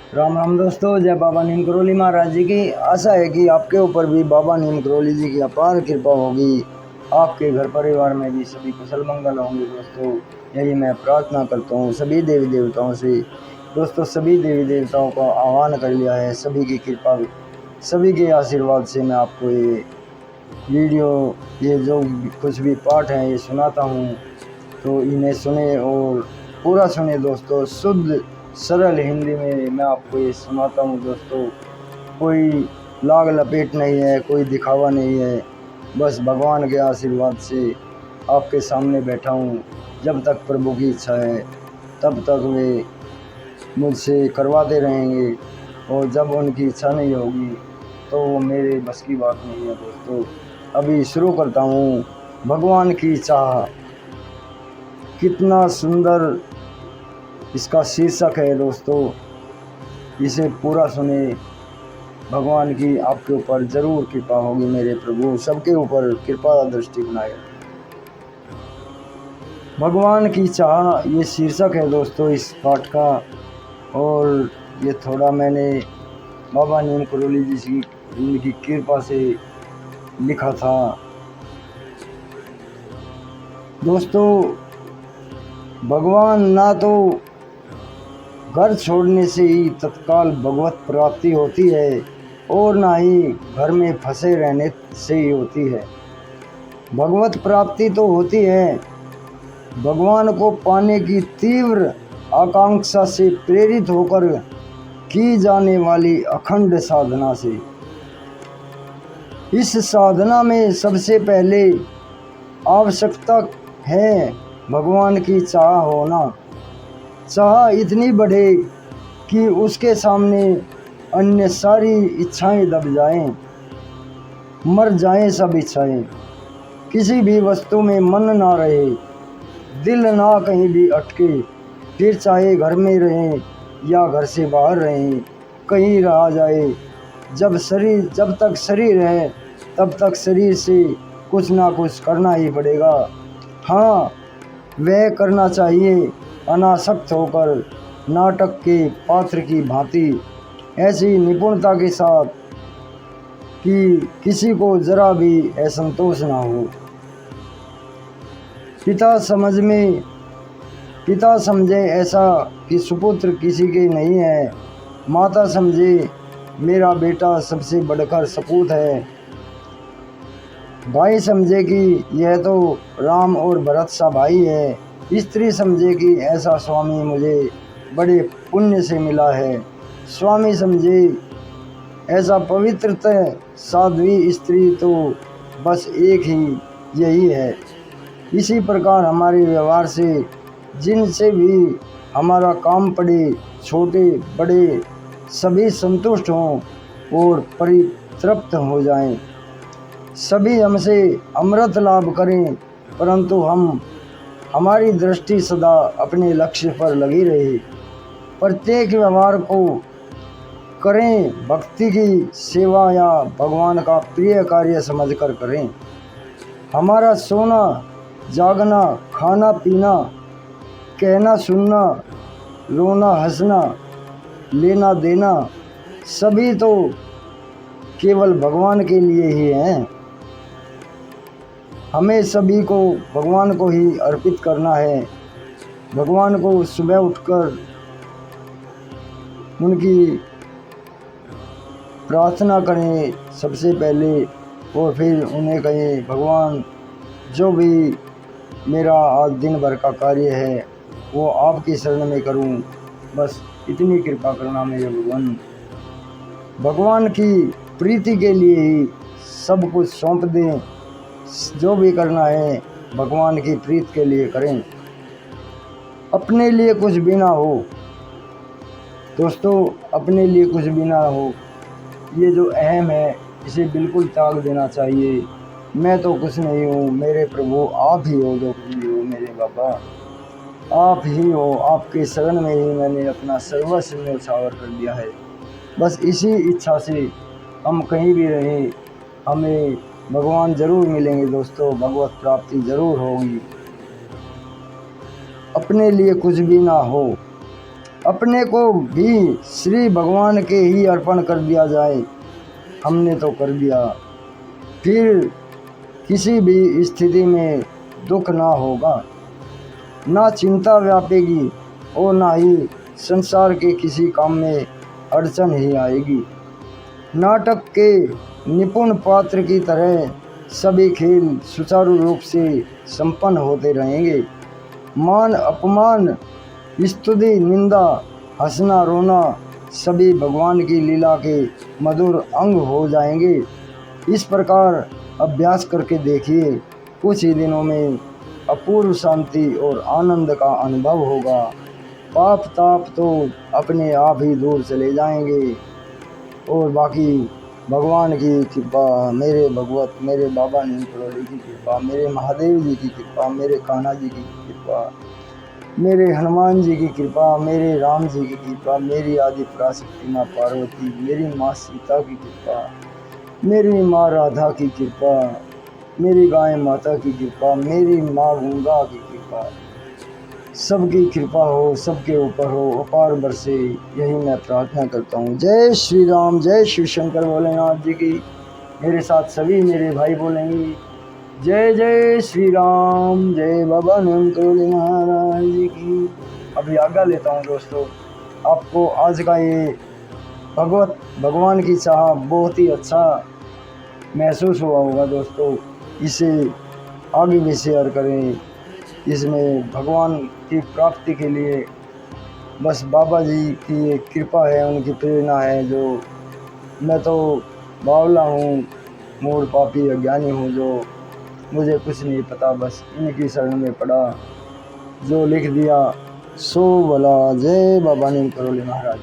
राम राम दोस्तों, जय बाबा नीम करोली महाराज जी की। आशा है कि आपके ऊपर भी बाबा नीम करोली जी की अपार कृपा होगी। आपके घर परिवार में भी सभी कुशल मंगल होंगे दोस्तों। यही मैं प्रार्थना करता हूँ सभी देवी देवताओं से। दोस्तों, सभी देवी देवताओं का आह्वान कर लिया है, सभी की कृपा, सभी के आशीर्वाद से मैं आपको ये वीडियो, ये जो कुछ भी पाठ है ये सुनाता हूँ। तो इन्हें सुने और पूरा सुने दोस्तों। शुद्ध सरल हिंदी में मैं आपको ये सुनाता हूँ दोस्तों। कोई लाग लपेट नहीं है, कोई दिखावा नहीं है। बस भगवान के आशीर्वाद से आपके सामने बैठा हूँ। जब तक प्रभु की इच्छा है तब तक वे मुझसे करवाते रहेंगे, और जब उनकी इच्छा नहीं होगी तो वो मेरे बस की बात नहीं है दोस्तों। अभी शुरू करता हूँ। भगवान की चाह, कितना सुंदर इसका शीर्षक है दोस्तों। इसे पूरा सुने। भगवान की आपके ऊपर जरूर कृपा होगी। मेरे प्रभु सबके ऊपर कृपा दृष्टि बनाए। भगवान की चाह, ये शीर्षक है दोस्तों इस पाठ का। और ये थोड़ा मैंने बाबा नीम करोली जी की इनकी कृपा से लिखा था दोस्तों। भगवान ना तो घर छोड़ने से ही तत्काल भगवत प्राप्ति होती है, और ना ही घर में फंसे रहने से ही होती है। भगवत प्राप्ति तो होती है भगवान को पाने की तीव्र आकांक्षा से प्रेरित होकर की जाने वाली अखंड साधना से। इस साधना में सबसे पहले आवश्यकता है भगवान की चाह होना। चाह इतनी बढ़े कि उसके सामने अन्य सारी इच्छाएं दब जाएं, मर जाएं सब इच्छाएं। किसी भी वस्तु में मन ना रहे, दिल ना कहीं भी अटके। फिर चाहे घर में रहें या घर से बाहर रहें, कहीं रहा जाए। जब तक शरीर है तब तक शरीर से कुछ ना कुछ करना ही पड़ेगा। हाँ, वह करना चाहिए अनासक्त होकर, नाटक के पात्र की भांति, ऐसी निपुणता के साथ कि किसी को जरा भी असंतोष ना हो। पिता समझे ऐसा कि सुपुत्र किसी के नहीं है। माता समझे मेरा बेटा सबसे बढ़कर सपूत है। भाई समझे कि यह तो राम और भरत सा भाई है। स्त्री समझे कि ऐसा स्वामी मुझे बड़े पुण्य से मिला है। स्वामी समझे ऐसा पवित्रतः साध्वी स्त्री तो बस एक ही यही है। इसी प्रकार हमारे व्यवहार से जिनसे भी हमारा काम पड़े, छोटे बड़े सभी संतुष्ट हों और परितृप्त हो जाएं। सभी हमसे अमृत लाभ करें, परंतु हमारी दृष्टि सदा अपने लक्ष्य पर लगी रहे। प्रत्येक व्यवहार को करें भक्ति की सेवा या भगवान का प्रिय कार्य समझकर करें। हमारा सोना जागना, खाना पीना, कहना सुनना, रोना हंसना, लेना देना, सभी तो केवल भगवान के लिए ही हैं। हमें सभी को भगवान को ही अर्पित करना है। भगवान को सुबह उठकर उनकी प्रार्थना करें सबसे पहले, और फिर उन्हें कहें भगवान, जो भी मेरा आज दिन भर का कार्य है वो आपकी शरण में करूं। बस इतनी कृपा करना मेरे भगवान। भगवान की प्रीति के लिए ही सब कुछ सौंप दें। जो भी करना है भगवान की प्रीति के लिए करें, अपने लिए कुछ भी ना हो दोस्तों, अपने लिए कुछ भी ना हो। ये जो अहम है इसे बिल्कुल त्याग देना चाहिए। मैं तो कुछ नहीं हूँ, मेरे प्रभु आप ही हो जो कुछ भी हो। मेरे बाबा आप ही हो, आपके शरण में ही मैंने अपना सर्वस्व न्यौछावर कर दिया है। बस इसी इच्छा से हम कहीं भी रहें, हमें भगवान जरूर मिलेंगे दोस्तों, भगवत प्राप्ति जरूर होगी। अपने लिए कुछ भी ना हो, अपने को भी श्री भगवान के ही अर्पण कर दिया जाए। हमने तो कर दिया, फिर किसी भी स्थिति में दुख ना होगा, ना चिंता व्यापेगी और ना ही संसार के किसी काम में अड़चन ही आएगी। नाटक के निपुण पात्र की तरह सभी खेल सुचारू रूप से संपन्न होते रहेंगे। मान अपमान, स्तुति निंदा, हंसना रोना सभी भगवान की लीला के मधुर अंग हो जाएंगे। इस प्रकार अभ्यास करके देखिए, कुछ ही दिनों में अपूर्व शांति और आनंद का अनुभव होगा। पाप ताप तो अपने आप ही दूर चले जाएंगे और बाकी भगवान की कृपा, मेरे भगवत, मेरे बाबा नीम करोली की कृपा, मेरे महादेव जी की कृपा, मेरे कान्हा जी की कृपा, मेरे हनुमान जी की कृपा, मेरे राम जी की कृपा, मेरी आदि पराशक्ति माँ पार्वती, मेरी माँ सीता की कृपा, मेरी माँ राधा की कृपा, मेरी गाय माता की कृपा, मेरी माँ गंगा की कृपा, सबकी कृपा हो, सबके ऊपर हो, अपार बरसे, यही मैं प्रार्थना करता हूँ। जय श्री राम, जय शिव शंकर भोलेनाथ जी की। मेरे साथ सभी मेरे भाई बोलेंगे, जय जय श्री राम, जय बाबा नीम करोली महाराज जी की। अभी आज्ञा लेता हूँ दोस्तों। आपको आज का ये भगवान की चाह बहुत ही अच्छा महसूस हुआ होगा दोस्तों। इसे आगे भी शेयर करें। इसमें भगवान की प्राप्ति के लिए बस बाबा जी की कृपा है, उनकी प्रेरणा है। जो मैं तो बावला हूँ, मूढ़ पापी अज्ञानी हूँ, जो मुझे कुछ नहीं पता, बस इनकी शरण में पड़ा, जो लिख दिया सो भला। जय बाबा नीम करोली महाराज।